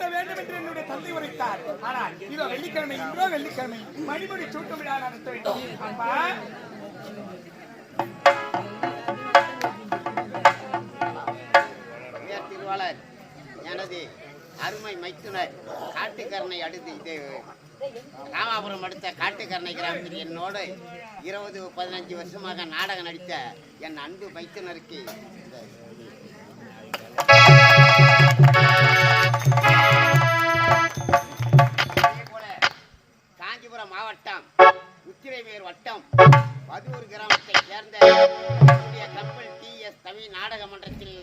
சூட்ட வேண்டும் என்று என்னுடைய தந்தை உரைத்தார். ஆனால் இதோ வெள்ளிக்கிழமை, இன்றோ வெள்ளிக்கிழமை மணிமுடி சூட்டு விழா நடத்த வேண்டும். அப்பா திருவாளர் எனது அருமை மைத்துனர் காட்டுக்கரணை அடுத்து இது ராமாபுரம் அடுத்த காட்டுக்கரணை கிராமத்தில் என்னோடு 20-15 வருஷமாக நாடகம் நடித்த என் அன்பு மைத்துனருக்கு காஞ்சிபுரம் மாவட்டம் உச்சிரைமேர் வட்டம் பதூர் கிராமத்தை சேர்ந்த கப்பல் TS தமிழ் நாடக மன்றத்தில்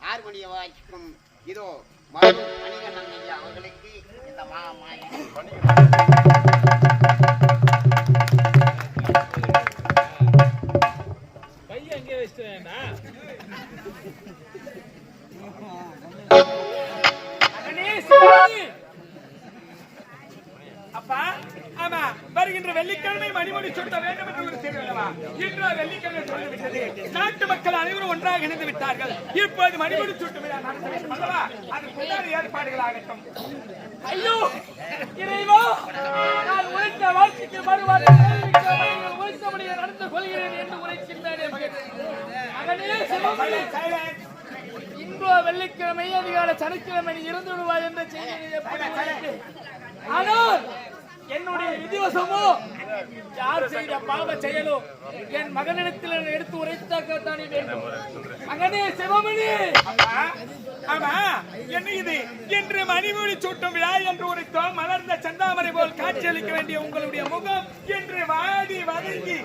ஹார்மோனிய வாசிக்கும் இதோ மணிகண்டன் ஐயா அவர்களுக்கு இந்த கையை அங்கே வச்சுட்டு வேண்டாம். அப்பா ஆமா, வருகின்ற வெள்ளிக்கிழமை மணிமுடி சூட்ட வேண்டும் என்று ஒரு செய்தி அல்லவா? இன்று வெள்ளிக்கிழமை சொல்லிவிட்டது. நாட்டு மக்கள் அனைவரும் ஒன்றாக இணைந்து விட்டார்கள். இப்போது மணிமுடி சூட்டு விழா நடத்த வேண்டும் அல்லவா? அதற்குண்டான ஏற்பாடுகள் ஆகட்டும். ஐயோ இறைவா, நான் உழைத்த வாழ்க்கைக்கு மறுவாழ்வு உழைத்தபடியே நடந்து கொள்கிறேன் என்று உரைக்கின்றேனே மகனே சிவமணி. இன்றோ வெள்ளிக்கிழமை அதிகாலை சனிக்கிழமை இருந்து விடுவாய் என்ற செய்தி. ஆனால் என்னுடைய விதிவசமோ யார் செய்த பாவ செயலோ என் மகனிடத்தில் எடுத்து உரைத்தாக்கத்தானே வேண்டும். மகனே சிவமணி. ஆமா, என்ன இது? இன்று மணிமுடி சூட்டும் விழா என்று உரைத்தோம். மலர்ந்த செந்தாமரை போல் காட்சியளிக்க வேண்டிய உங்களுடைய முகம் என்று வாடி வதங்கி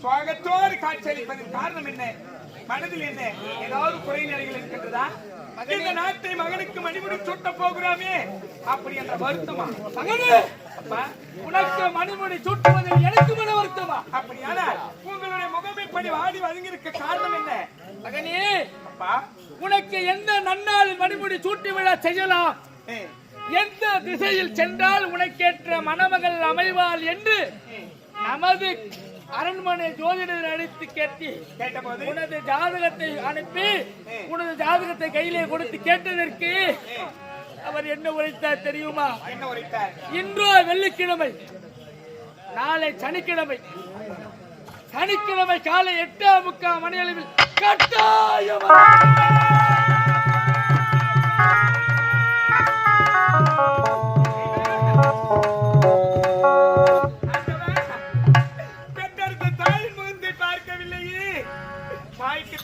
சுவாகத்தோடு காட்சியளிப்பதன் காரணம் என்ன? மனதில் என்ன ஏதாவது குறை நிலைகள் இருக்கின்றதா? இந்த நாட்டை மகனுக்கு மணிமுடி சூட்ட போகிறோமே அப்படி என்ற வருத்தமா? மகனே, உனக்கு மணிமுடி சூட்டுவதில் எனக்கு மன வருத்தமா? அப்படியானால் உங்களுடைய முகம் இப்படி வாடி வதங்கி இருக்க காரணம் என்ன? மகனே, உனக்கு எந்த நன்னாளில் மணிமுடி சூட்டி விழா செய்யலாம், எந்த திசையில் சென்றால் உனக்கேற்ற மணமகள் அமைவாள் என்று நமது அரண்மனை ஜோதிடர் அழைத்து கேட்டபோது உனது ஜாதகத்தை அனுப்பி உனது ஜாதகத்தை கையிலே கொடுத்து கேட்டதற்கு அவர் என்ன உரைத்தார் தெரியுமா? என்ன உரைத்தார்? இன்றோ வெள்ளிக்கிழமை, நாளை சனிக்கிழமை. சனிக்கிழமை காலை 8:45 மணி அளவில் கட்டாயம்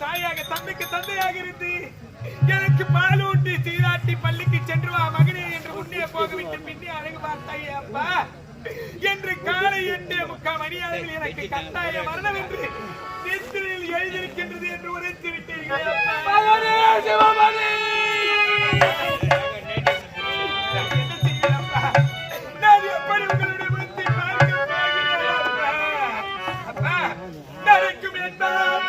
தாயாக தந்தைக்கு தந்தையாக இருந்து எனக்கு பாலூட்டி சீராட்டி பள்ளிக்கு சென்று வா மகனே என்று முன்னே போகவிட்டு பின்னே அழகு பார்த்தாயே அப்பா என்று காலை 8:45 மணி அளவில் எனக்கு கட்டாய மரணம் என்று நெற்றியில் எழுதியிருக்கின்றது என்று உரைத்து விட்டீர்கள். நான் எப்படி உங்களுடைய முகத்தை பார்க்க போகிறேன்? அப்பா நடக்கும் என்றால்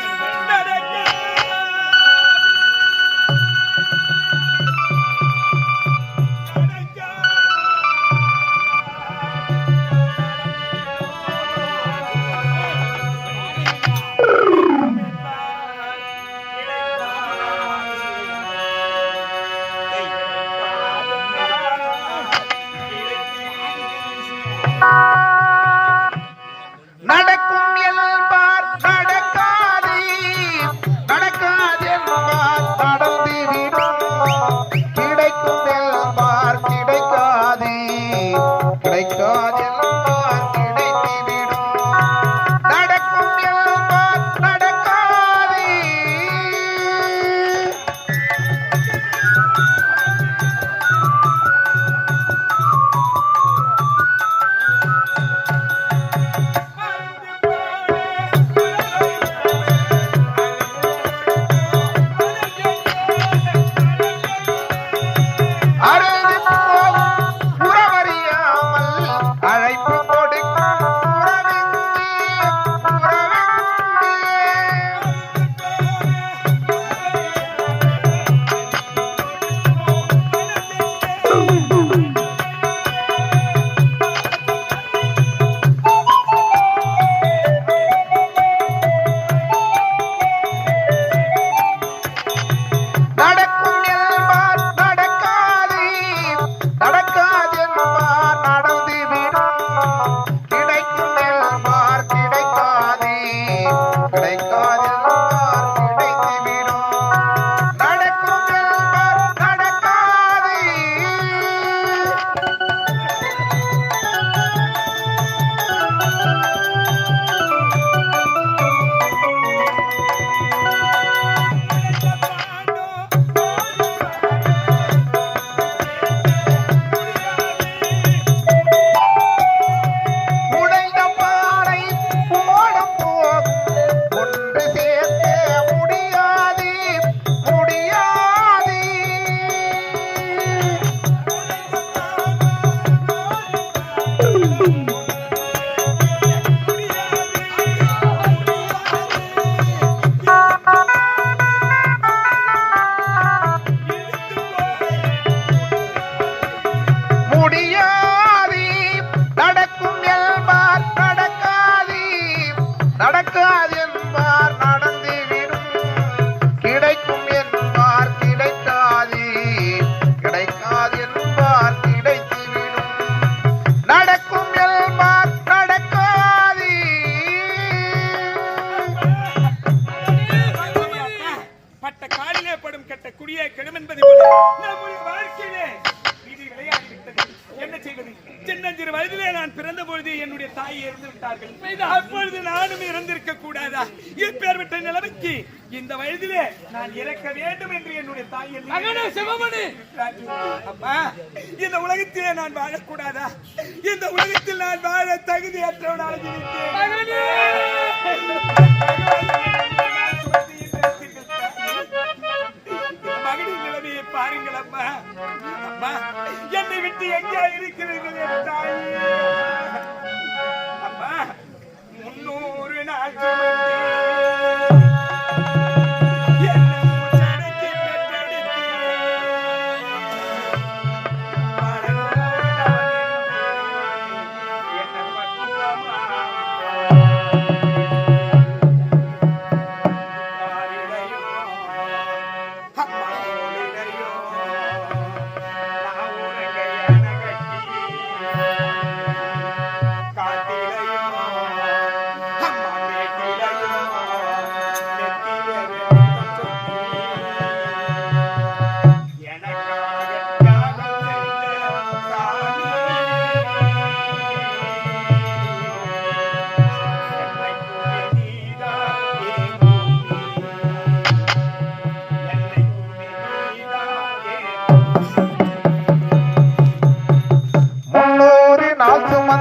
குடியே கெடும் என்பது போல நம்முடைய வாழ்க்கையிலே இது விளையாடி விட்டது. என்ன செய்வது? சின்னஞ்சிறு வயதிலே நான் பிறந்த பொழுது என்னுடைய தாய் இறந்து விட்டார்கள். அப்பொழுது நானும் இறந்திருக்க கூடாதா? இப்பேற்பட்ட நிலைமைக்கு இந்த வயதிலே நான் இறக்க வேண்டும் என்று என்னுடைய தாய் சிவமணி, அப்பா, இந்த உலகத்திலே நான் வாழக்கூடாதா? இந்த உலகத்தில் நான் வாழ தகுதியற்றவனாகிவிட்டேன். மகனின் நிலைமையை பாருங்கள் அம்மா. அம்மா, என்னை விட்டு எங்கே இருக்கிறீர்கள் என் தாயே? அம்மா, 300 நாள் சுமந்து என்னை மூச்சடக்கி பெற்றெடுத்து என்னை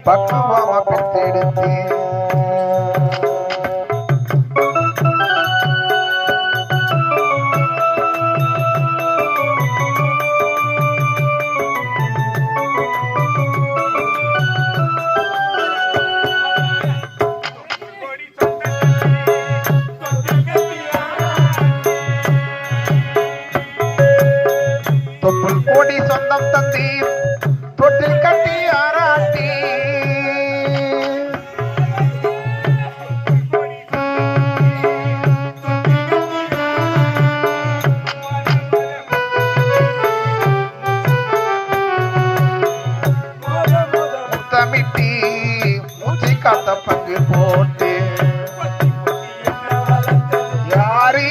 பக்குவமா பக்குவமா பெற்றெடுத்து தொப்புள் கோடி சொந்தம் தந்தி தொட்டில் கட்டி ஆராட்டி முத்தமிட்டி மூச்சு காத்த பங்கு போட்டு யாரி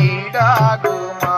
ஈடாகுமா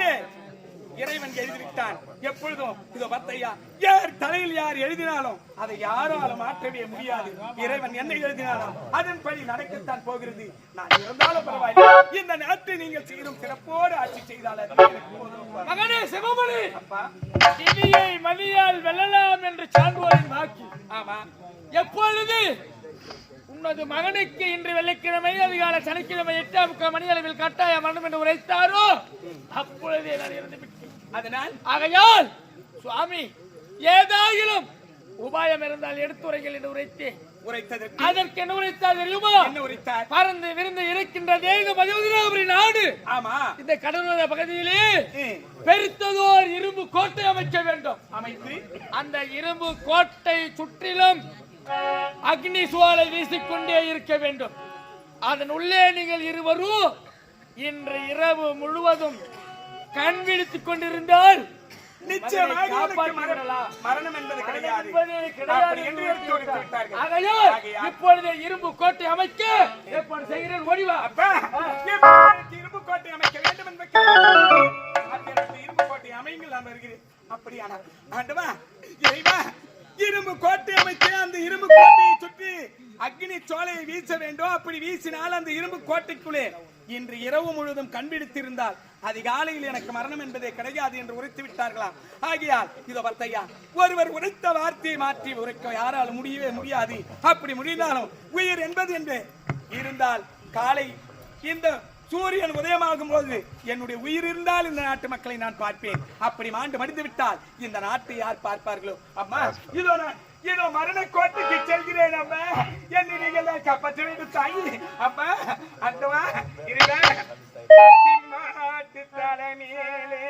தலையிலே இறைவன் எழுதிவிட்டான். எப்பொழுதும் இதோ பத்தையா, யார் தலையில் யார் எழுதினாலும் அதை யாராலும் மாற்றவே முடியாது. இறைவன் என்ன எழுதினாலும் அதன்படி நடக்கத்தான் போகிறது. நான் இருந்தாலும் பரவாயில்லை, இந்த நாட்டை நீங்கள் சீரும் சிறப்போடு ஆட்சி செய்தால் அது எனக்கு போதும். மகனே சிவமணி, அப்பா, இனியை மதியால் வெல்லலாம் என்று சான்றோரின் வாக்கி. ஆமா, எப்பொழுது உனது மகனுக்கு இன்று வெள்ளிக்கிழமை அதிகாலை சனிக்கிழமை 8:30 மணி அளவில் கட்டாய மரணம் என்று உரைத்தாரோ அப்பொழுதே நான் இருந்து விட்டேன். அதனால் ஆகையால் சுவாமி ஏதாயிலும் உபாயம் இருந்தால் எடுத்துரைகள் என்று உரைத்தேன். உரைத்ததற்கு அதற்கு என்ன உரைத்தார் தெரியுமா? என்ன உரைத்தார்? பறந்து விருந்து இருக்கின்றதே இந்த மதுராபுரி நாடு. ஆமா, இந்த கடலோர பகுதியிலே பெருத்ததோர் இரும்பு கோட்டை அமைக்க வேண்டும். அமைத்து அந்த இரும்பு கோட்டை சுற்றிலும் அக்னி சுவாலை வீசிக்கொண்டே இருக்க வேண்டும். அதன் உள்ளே நீங்கள் இருவரும் இன்று இரவு முழுவதும் கண் விழித்துக் கொண்டிருந்தால் நிச்சயமாக காப்பாற்றி உனக்கு விடலாம். மரணம் என்பது கிடையாது. என்பதே அப்படி என்று கிடையாது. எடுத்து உரைத்து ஆகையால் ஆகையால் இப்பொழுது இரும்பு கோட்டை அமைக்க ஏற்பாடு செய்கிறேன். ஓடிவா. அப்பா, எப்பொழுது இரும்பு கோட்டை அமைக்க வேண்டும் என்பது இரும்பு கோட்டை அமைங்கள் நான் வருகிறேன். அப்படியானால் ஆண்டவா, இறைவா, இரும்பு கோட்டை அமைத்து அந்த இரும்பு கோட்டையை சுற்றி அக்னி சோலையை வீச வேண்டும். அப்படி வீசினால் அந்த இரும்பு கோட்டைக்குள்ளே இன்று இரவு முழுவதும் கண்பிடித்திருந்தால் அதிகாலையில் எனக்கு மரணம் என்பதே கிடையாது என்று உரைத்து விட்டார்களாம். ஆகையால் இதோ பத்தையா, ஒருவர் உரைத்த வார்த்தையை மாற்றி உரைக்க யாராலும் முடியவே முடியாது. அப்படி முடிந்தாலும் உயிர் என்பது என்று இருந்தால் காலை இந்த சூரியன் உதயமாகும் போது என்னுடைய உயிர் இருந்தால் இந்த நாட்டு மக்களை நான் பார்ப்பேன். அப்படி மாண்டு மடிந்து விட்டால் இந்த நாட்டை யார் பார்ப்பார்களோ? அம்மா, இதோ மரண கோட்டைக்கு செல்கிறேன். அம்மா, என்னை நீங்கள் காப்பாற்ற வேண்டும் தாயி. அம்மா, அந்தவா இருங்க. சிம்மாட்டு தலைமையிலே